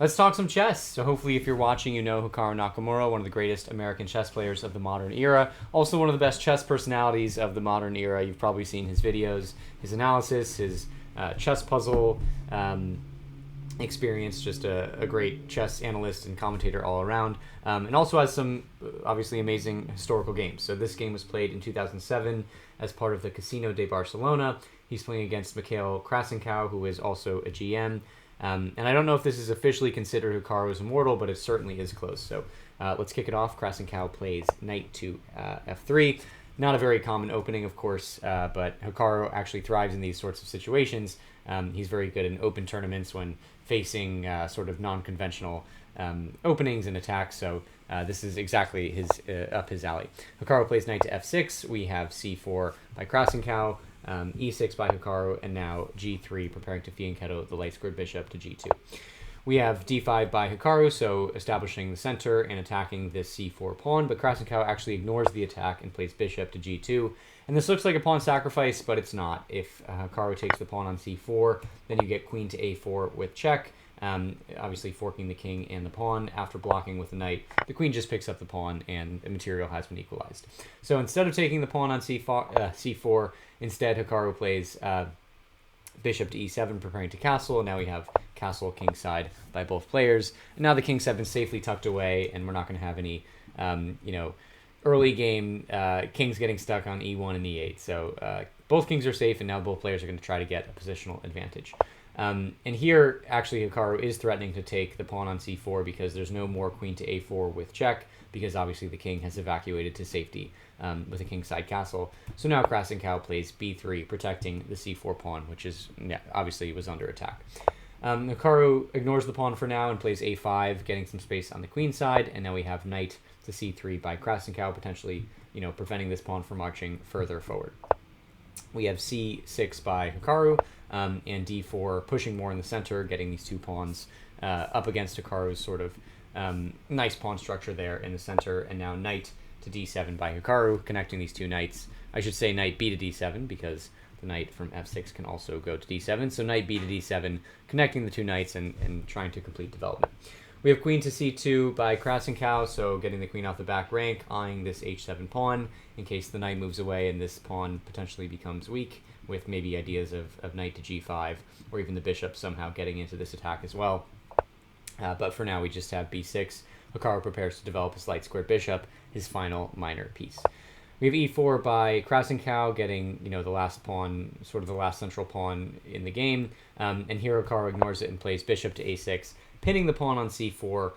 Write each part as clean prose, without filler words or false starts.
Let's talk some chess. So hopefully if you're watching, you know Hikaru Nakamura, one of the greatest American chess players of the modern era. Also one of the best chess personalities of the modern era. You've probably seen his videos, his analysis, his chess puzzle experience. Just a great chess analyst and commentator all around. And also has some obviously amazing historical games. So this game was played in 2007 as part of the Casino de Barcelona. He's playing against Michal Krasenkow, who is also a GM. And I don't know if this is officially considered Hikaru's Immortal, but it certainly is close. So let's kick it off. Krasenkow plays knight to f3. Not a very common opening, of course, but Hikaru actually thrives in these sorts of situations. He's very good in open tournaments when facing sort of non-conventional openings and attacks. So this is exactly up his alley. Hikaru plays knight to f6. We have c4 by Krasenkow. E6 by Hikaru, and now g3 preparing to fianchetto the light squared bishop to g2. We have d5 by Hikaru, so establishing the center and attacking this c4 pawn, but Krasenkow actually ignores the attack and plays bishop to g2. And this looks like a pawn sacrifice, but it's not. If Hikaru takes the pawn on c4, then you get queen to a4 with check, obviously forking the king and the pawn. After blocking with the knight, the queen just picks up the pawn and the material has been equalized. So instead of taking the pawn on c4, instead Hikaru plays bishop to e7, preparing to castle. And now we have castle kingside by both players. And now the kings have been safely tucked away, and we're not going to have any, early game kings getting stuck on e1 and e8. So both kings are safe, and now both players are going to try to get a positional advantage. And here, actually, Hikaru is threatening to take the pawn on c4 because there's no more queen to a4 with check, because obviously the king has evacuated to safety with a kingside castle. So now Krasenkow plays b3, protecting the c4 pawn, which is obviously was under attack. Hikaru ignores the pawn for now and plays a5, getting some space on the queen side, and now we have knight to c3 by Krasenkow, potentially preventing this pawn from marching further forward. We have c6 by Hikaru, and d4 pushing more in the center, getting these two pawns up against Hikaru's sort of nice pawn structure there in the center. And now knight to d7 by Hikaru, connecting these two knights. I should say knight b to d7 because the knight from f6 can also go to d7. So knight b to d7, connecting the two knights and trying to complete development. We have queen to c2 by Krasenkow, so getting the queen off the back rank, eyeing this h7 pawn in case the knight moves away and this pawn potentially becomes weak, with maybe ideas of knight to g5, or even the bishop somehow getting into this attack as well. But for now, we just have b6. Hikaru prepares to develop his light squared bishop, his final minor piece. We have e4 by Krasenkow, getting the last pawn, sort of the last central pawn in the game. And here Hikaru ignores it and plays bishop to a6, pinning the pawn on c4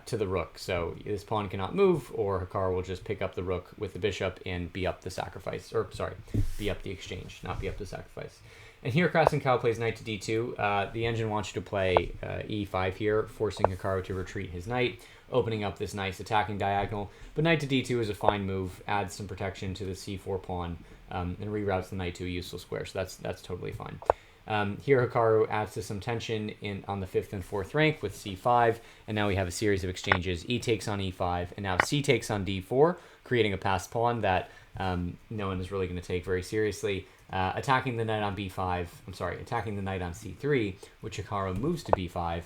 to the rook. So this pawn cannot move, or Hikaru will just pick up the rook with the bishop and be up the sacrifice. Or, sorry, be up the exchange, not be up the sacrifice. And here Krasenkow plays knight to d2. The engine wants you to play e5 here, forcing Hikaru to retreat his knight, opening up this nice attacking diagonal. But knight to d2 is a fine move, adds some protection to the c4 pawn, and reroutes the knight to a useful square. So that's totally fine. Here Hikaru adds to some tension on the 5th and 4th rank with c5, and now we have a series of exchanges. E takes on e5, and now c takes on d4, creating a passed pawn that no one is really going to take very seriously. Attacking the knight on attacking the knight on c3, which Hikaru moves to b5,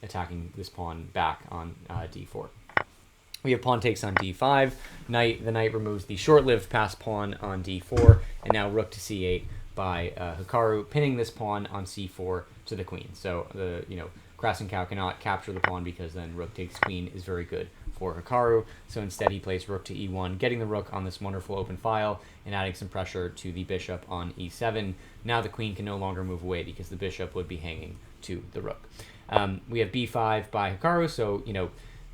attacking this pawn back on d4. We have pawn takes on d5. The knight removes the short-lived passed pawn on d4, and now rook to c8 by Hikaru, pinning this pawn on c4 to the queen. So Krasenkow cannot capture the pawn because then rook takes queen is very good for Hikaru. So instead he plays rook to e1, getting the rook on this wonderful open file and adding some pressure to the bishop on e7. Now the queen can no longer move away because the bishop would be hanging to the rook. We have b5 by Hikaru, so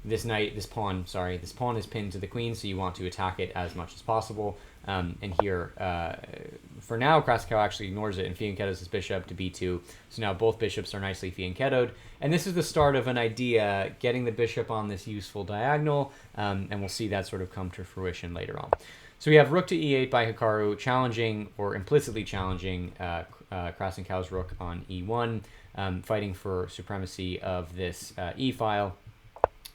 this pawn is pinned to the queen, so you want to attack it as much as possible. And here, for now, Krasenkow actually ignores it and fianchettos his bishop to b2. So now both bishops are nicely fianchettoed. And this is the start of an idea, getting the bishop on this useful diagonal, and we'll see that sort of come to fruition later on. So we have rook to e8 by Hikaru, challenging or implicitly challenging Krasenkow's rook on e1, fighting for supremacy of this e-file.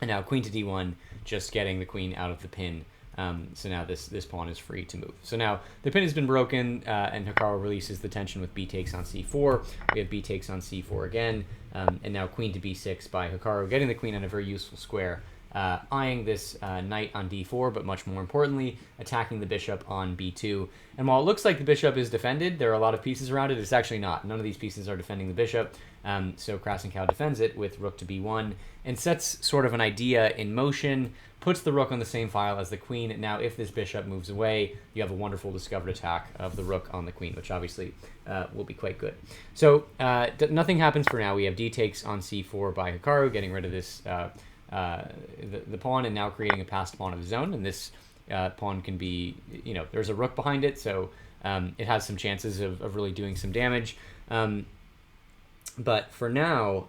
And now queen to d1, just getting the queen out of the pin So now this pawn is free to move. So now the pin has been broken, and Hikaru releases the tension with b takes on c4. We have b takes on c4 again, and now queen to b6 by Hikaru, getting the queen on a very useful square, eyeing this knight on d4, but much more importantly, attacking the bishop on b2. And while it looks like the bishop is defended, there are a lot of pieces around it. It's actually not. None of these pieces are defending the bishop. So Krasenkow defends it with rook to b1 and sets sort of an idea in motion, puts the rook on the same file as the queen. Now, if this bishop moves away, you have a wonderful discovered attack of the rook on the queen, which obviously will be quite good. So nothing happens for now. We have d takes on c4 by Hikaru, getting rid of this the pawn and now creating a passed pawn of his own. And this pawn can be, there's a rook behind it, so it has some chances of really doing some damage. But for now,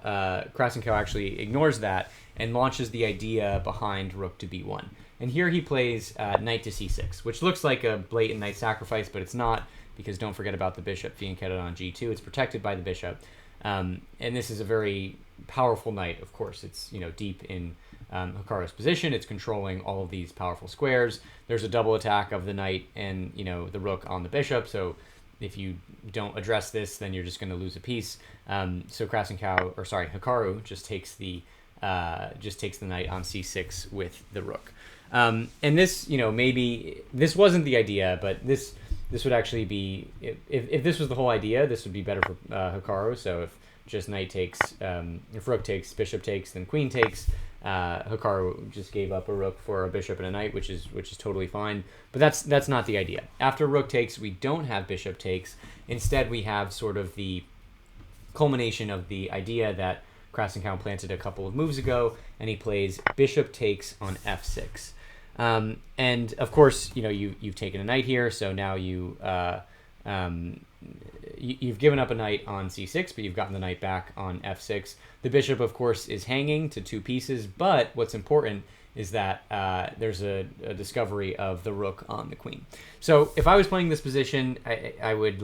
Krasenkow actually ignores that and launches the idea behind rook to b1. And here he plays knight to c6, which looks like a blatant knight sacrifice, but it's not, because don't forget about the bishop being carried on g2. It's protected by the bishop. And this is a very powerful knight, of course. It's deep in Hikaru's position. It's controlling all of these powerful squares. There's a double attack of the knight and the rook on the bishop, so if you don't address this, then you're just going to lose a piece. So Hikaru just takes the knight on c6 with the rook. And this, maybe this wasn't the idea, but this would actually be, if this was the whole idea, this would be better for Hikaru. So if just knight takes, if rook takes, bishop takes, then queen takes, Hikaru just gave up a rook for a bishop and a knight, which is totally fine. But that's not the idea. After rook takes, we don't have bishop takes. Instead, we have sort of the culmination of the idea that Krasenkow planted a couple of moves ago, and he plays bishop takes on f6. And of course, you've taken a knight here, so now you've given up a knight on c6, but you've gotten the knight back on f6. The bishop, of course, is hanging to two pieces, but what's important is that there's a discovery of the rook on the queen. So if I was playing this position, I would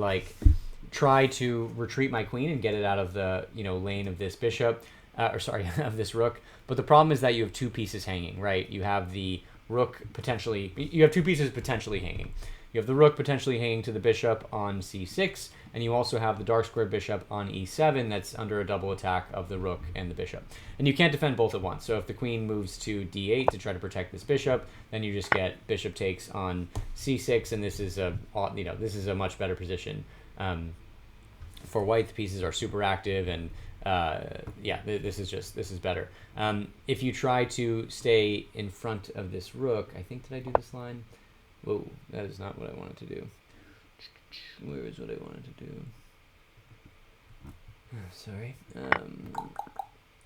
try to retreat my queen and get it out of the lane of this bishop, of this rook. But the problem is that you have two pieces hanging, right? You have the rook potentially, you have two pieces potentially hanging. You have the rook potentially hanging to the bishop on c6, and you also have the dark square bishop on e7 that's under a double attack of the rook and the bishop. And you can't defend both at once. So if the queen moves to d8 to try to protect this bishop, then you just get bishop takes on c6, and this is a much better position for white. The pieces are super active, and this is better. If you try to stay in front of this rook, I think, did I do this line? Whoa, that is not what I wanted to do. Where is what I wanted to do? Oh, sorry.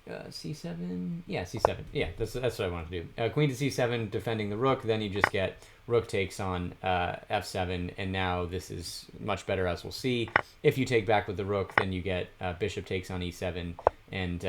C7? Yeah, C7. Yeah, that's what I wanted to do. Queen to C7, defending the rook. Then you just get rook takes on F7, and now this is much better, as we'll see. If you take back with the rook, then you get bishop takes on E7, and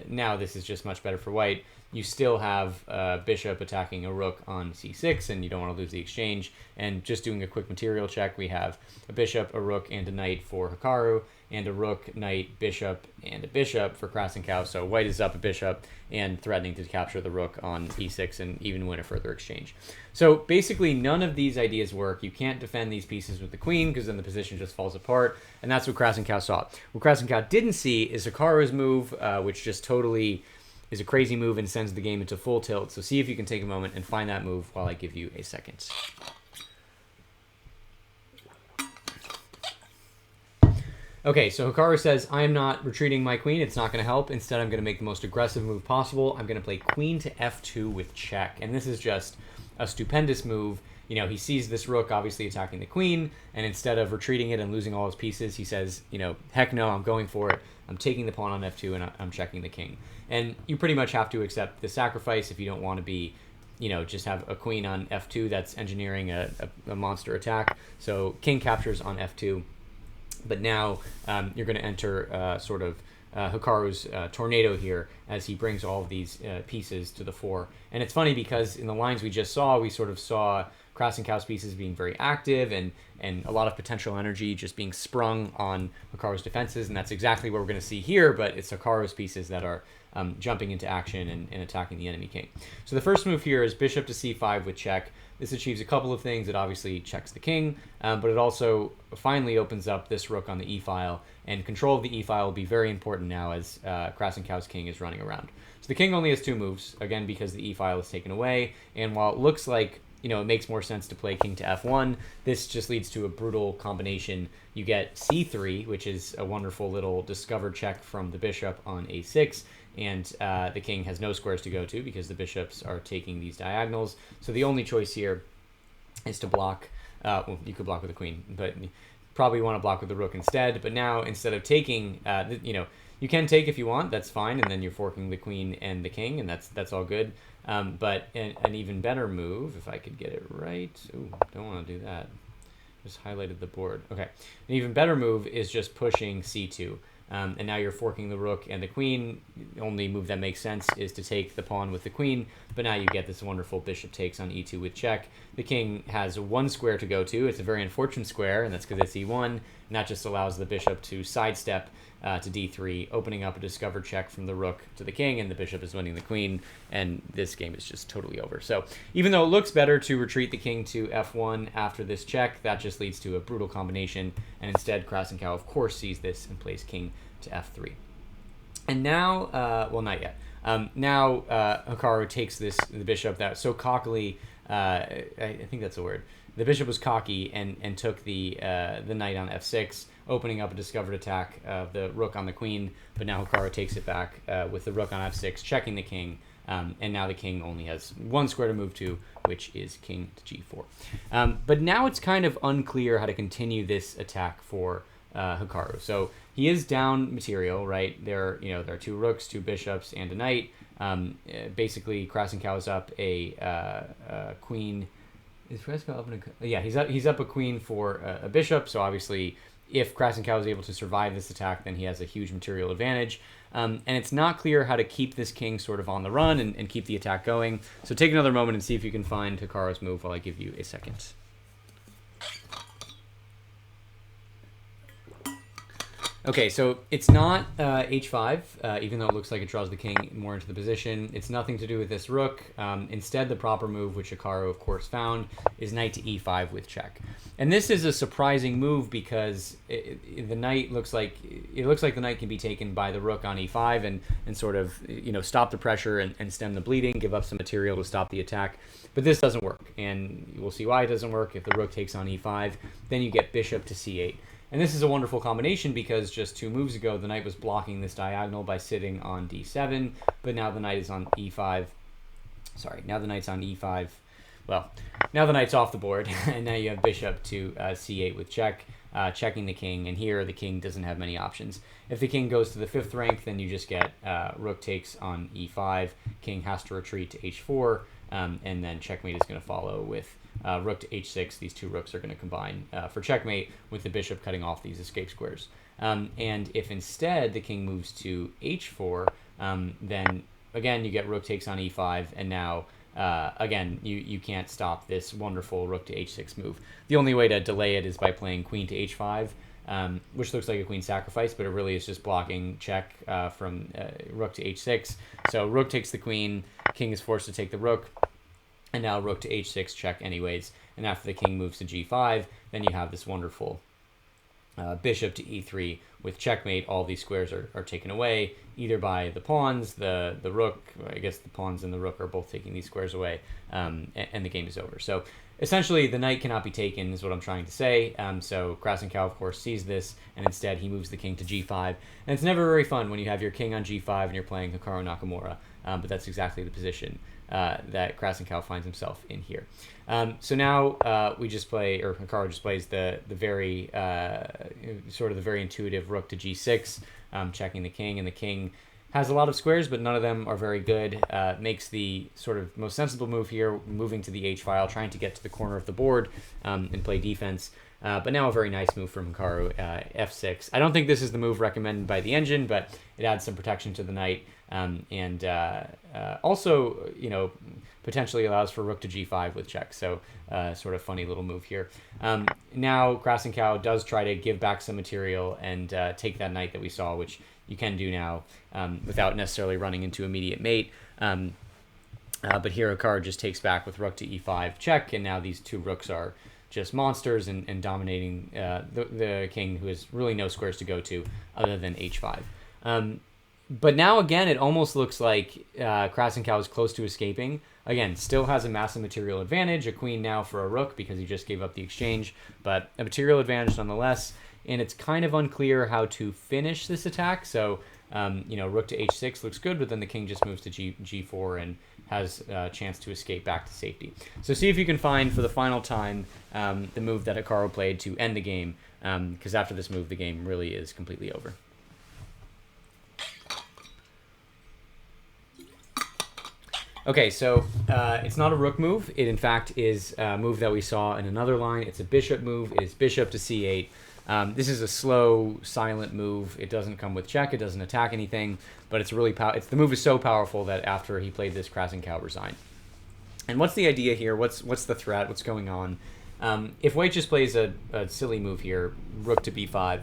now this is just much better for white. You still have bishop attacking a rook on c6, and you don't want to lose the exchange. And just doing a quick material check, we have a bishop, a rook, and a knight for Hikaru, and a rook, knight, bishop, and a bishop for Krasenkow. So white is up a bishop and threatening to capture the rook on e6 and even win a further exchange. So basically, none of these ideas work. You can't defend these pieces with the queen, because then the position just falls apart, and that's what Krasenkow saw. What Krasenkow didn't see is Hikaru's move, which just totally is a crazy move and sends the game into full tilt. So see if you can take a moment and find that move while I give you a second. Okay, so Hikaru says, I am not retreating my queen. It's not going to help. Instead, I'm going to make the most aggressive move possible. I'm going to play queen to f2 with check. And this is just a stupendous move. You know, he sees this rook obviously attacking the queen, and instead of retreating it and losing all his pieces, he says, you know, heck no, I'm going for it. I'm taking the pawn on f2, and I'm checking the king. And you pretty much have to accept the sacrifice if you don't want to be, you know, just have a queen on f2 that's engineering a monster attack. So king captures on f2. But now you're going to enter Hikaru's tornado here as he brings all of these pieces to the fore. And it's funny because in the lines we just saw, we sort of saw Krasenkow's pieces being very active and a lot of potential energy just being sprung on Hikaru's defenses. And that's exactly what we're going to see here, but it's Hikaru's pieces that are jumping into action and attacking the enemy king. So the first move here is bishop to c5 with check. This achieves a couple of things. It obviously checks the king, but it also finally opens up this rook on the e-file, and control of the e-file will be very important now as Krasenkow's king is running around. So the king only has 2 moves, again, because the e-file is taken away, and while it looks like it makes more sense to play king to f1, this just leads to a brutal combination. You get c3, which is a wonderful little discovered check from the bishop on a6, and the king has no squares to go to because the bishops are taking these diagonals. So the only choice here is to block. Well, you could block with the queen, but probably want to block with the rook instead. But now, instead of taking, you can take if you want, that's fine, and then you're forking the queen and the king, and that's all good. But an even better move, if I could get it right. Ooh, don't want to do that. Just highlighted the board. Okay, an even better move is just pushing c2. And now you're forking the rook and the queen. The only move that makes sense is to take the pawn with the queen, but now you get this wonderful bishop takes on e2 with check. The king has 1 square to go to. It's a very unfortunate square, and that's because it's e1, and that just allows the bishop to sidestep to d3, opening up a discovered check from the rook to the king, and the bishop is winning the queen, and this game is just totally over. So even though it looks better to retreat the king to f1 after this check, that just leads to a brutal combination, and instead Krasenkow, of course, sees this and plays king to f3. And now, well, not yet. Now Hikaru takes the bishop that so cockily, I think that's the word. The bishop was cocky and took the knight on f6, opening up a discovered attack of the rook on the queen. But now Hikaru takes it back with the rook on f6, checking the king. And now the king only has 1 square to move to, which is king to g4. But now it's kind of unclear how to continue this attack for Hikaru. So he is down material, right? There are 2 rooks, 2 bishops, and a knight. Basically, Krasenkow is up a queen. Is Krasenkow up yeah, he's up a queen for a bishop. So obviously, if Krasenkow is able to survive this attack, then he has a huge material advantage. And it's not clear how to keep this king sort of on the run and keep the attack going. So take another moment and see if you can find Hikaru's move while I give you a second. Okay, so it's not h5, even though it looks like it draws the king more into the position. It's nothing to do with this rook. Instead, the proper move, which Hikaru, of course, found, is knight to e5 with check. And this is a surprising move because the knight looks like the knight can be taken by the rook on e5 and sort of stop the pressure and stem the bleeding, give up some material to stop the attack. But this doesn't work, and we'll see why it doesn't work. If the rook takes on e5, then you get bishop to c8. And this is a wonderful combination because just 2 moves ago, the knight was blocking this diagonal by sitting on d7, but now the knight is on e5. Sorry, now the knight's on e5. Well, now the knight's off the board, and now you have bishop to c8 with check, checking the king, and here the king doesn't have many options. If the king goes to the 5th rank, then you just get rook takes on e5, king has to retreat to h4, and then checkmate is going to follow with rook to h6. These 2 rooks are going to combine for checkmate with the bishop cutting off these escape squares. And if instead the king moves to h4, then again you get rook takes on e5, and now again you can't stop this wonderful rook to h6 move. The only way to delay it is by playing queen to h5, which looks like a queen sacrifice, but it really is just blocking check from rook to h6. So rook takes the queen, king is forced to take the rook, and now rook to h6 check anyways. And after the king moves to g5, then you have this wonderful bishop to e3 with checkmate. All these squares are taken away, either by the pawns, the rook. I guess the pawns and the rook are both taking these squares away, and the game is over. So essentially, the knight cannot be taken, is what I'm trying to say. So Krasenkow, of course, sees this, and instead he moves the king to g5. And it's never very fun when you have your king on g5 and you're playing Hikaru Nakamura, but that's exactly the position that Krasenkow finds himself in here. So now we just play, or Hikaru just plays the very sort of the very intuitive rook to g6, checking the king, and the king has a lot of squares, but none of them are very good. Makes the sort of most sensible move here, moving to the h-file, trying to get to the corner of the board and play defense. But now a very nice move from Hikaru, f6. I don't think this is the move recommended by the engine, but it adds some protection to the knight, and also, potentially allows for rook to g5 with check. So sort of funny little move here. Now Krasenkow does try to give back some material and take that knight that we saw, which you can do now without necessarily running into immediate mate. But here Hikaru just takes back with rook to e5 check, and now these two rooks are just monsters and dominating the king, who has really no squares to go to other than h5. But now, again, it almost looks like Krasenkow is close to escaping. Again, still has a massive material advantage, a queen now for a rook because he just gave up the exchange, but a material advantage nonetheless, and it's kind of unclear how to finish this attack. So, rook to h6 looks good, but then the king just moves to g4 and has a chance to escape back to safety. So see if you can find, for the final time, the move that Hikaru played to end the game, because after this move, the game really is completely over. Okay, so it's not a rook move. It, in fact, is a move that we saw in another line. It's a bishop move. It is bishop to c8. This is a slow, silent move. It doesn't come with check. It doesn't attack anything, but it's really the move is so powerful that after he played this, Krasenkow resigned. And what's the idea here? What's the threat? What's going on? If white just plays a silly move here, rook to b5,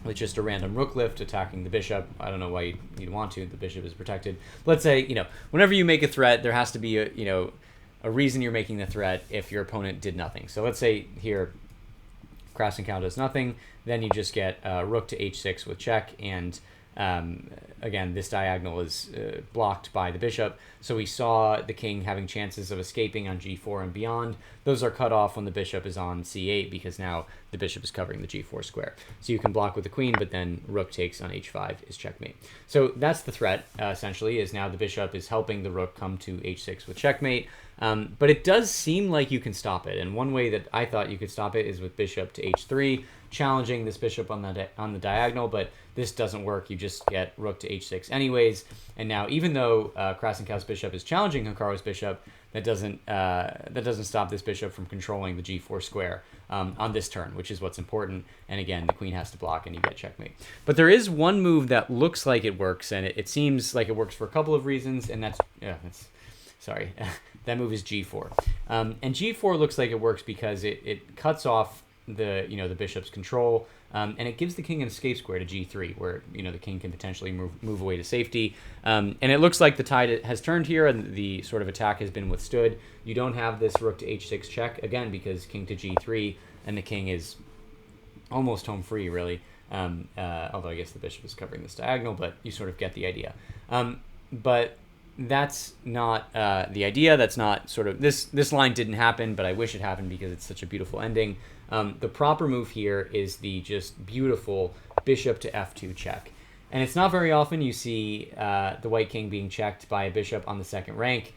with just a random rook lift attacking the bishop. I don't know why you'd want to. The bishop is protected. Let's say, whenever you make a threat, there has to be a reason you're making the threat if your opponent did nothing. So let's say here, Krasenkow does nothing. Then you just get rook to h6 with check, and again, this diagonal is blocked by the bishop. So we saw the king having chances of escaping on g4 and beyond. Those are cut off when the bishop is on c8 because now the bishop is covering the g4 square. So you can block with the queen, but then rook takes on h5 is checkmate. So that's the threat, essentially, is now the bishop is helping the rook come to h6 with checkmate. But it does seem like you can stop it. And one way that I thought you could stop it is with bishop to h3, challenging this bishop on the diagonal, but this doesn't work. You just get rook to h6 anyways. And now, even though Krasenkow's bishop is challenging Hikaru's bishop, that doesn't stop this bishop from controlling the g4 square on this turn, which is what's important. And again, the queen has to block, and you get checkmate. But there is one move that looks like it works, and it seems like it works for a couple of reasons, and sorry, that move is g4. And g4 looks like it works because it cuts off the bishop's control, and it gives the king an escape square to g3, where the king can potentially move away to safety. And it looks like the tide has turned here, and the sort of attack has been withstood. You don't have this rook to h6 check again because king to g3, and the king is almost home free, really. Although I guess the bishop is covering this diagonal, but you sort of get the idea. But that's not the idea. That's not sort of this line didn't happen, but I wish it happened because it's such a beautiful ending. The proper move here is the just beautiful bishop to f2 check. And it's not very often you see the white king being checked by a bishop on the second rank.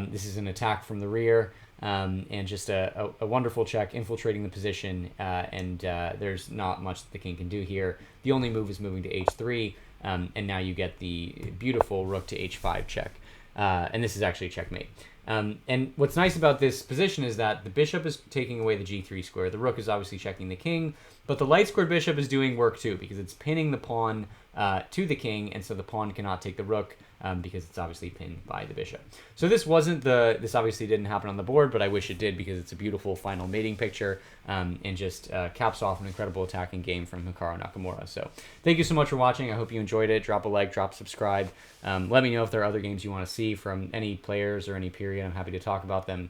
This is an attack from the rear, and just a wonderful check infiltrating the position, and there's not much that the king can do here. The only move is moving to h3, and now you get the beautiful rook to h5 check. And this is actually checkmate. And what's nice about this position is that the bishop is taking away the g3 square. The rook is obviously checking the king, but the light squared bishop is doing work too because it's pinning the pawn to the king, and so the pawn cannot take the rook because it's obviously pinned by the bishop. So this obviously didn't happen on the board, but I wish it did because it's a beautiful final mating picture, and just caps off an incredible attacking game from Hikaru Nakamura. So thank you so much for watching. I hope you enjoyed it. Drop a like, drop subscribe. Let me know if there are other games you want to see from any players or any period. I'm happy to talk about them.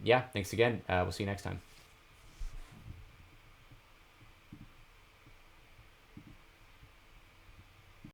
Yeah, thanks again. We'll see you next time.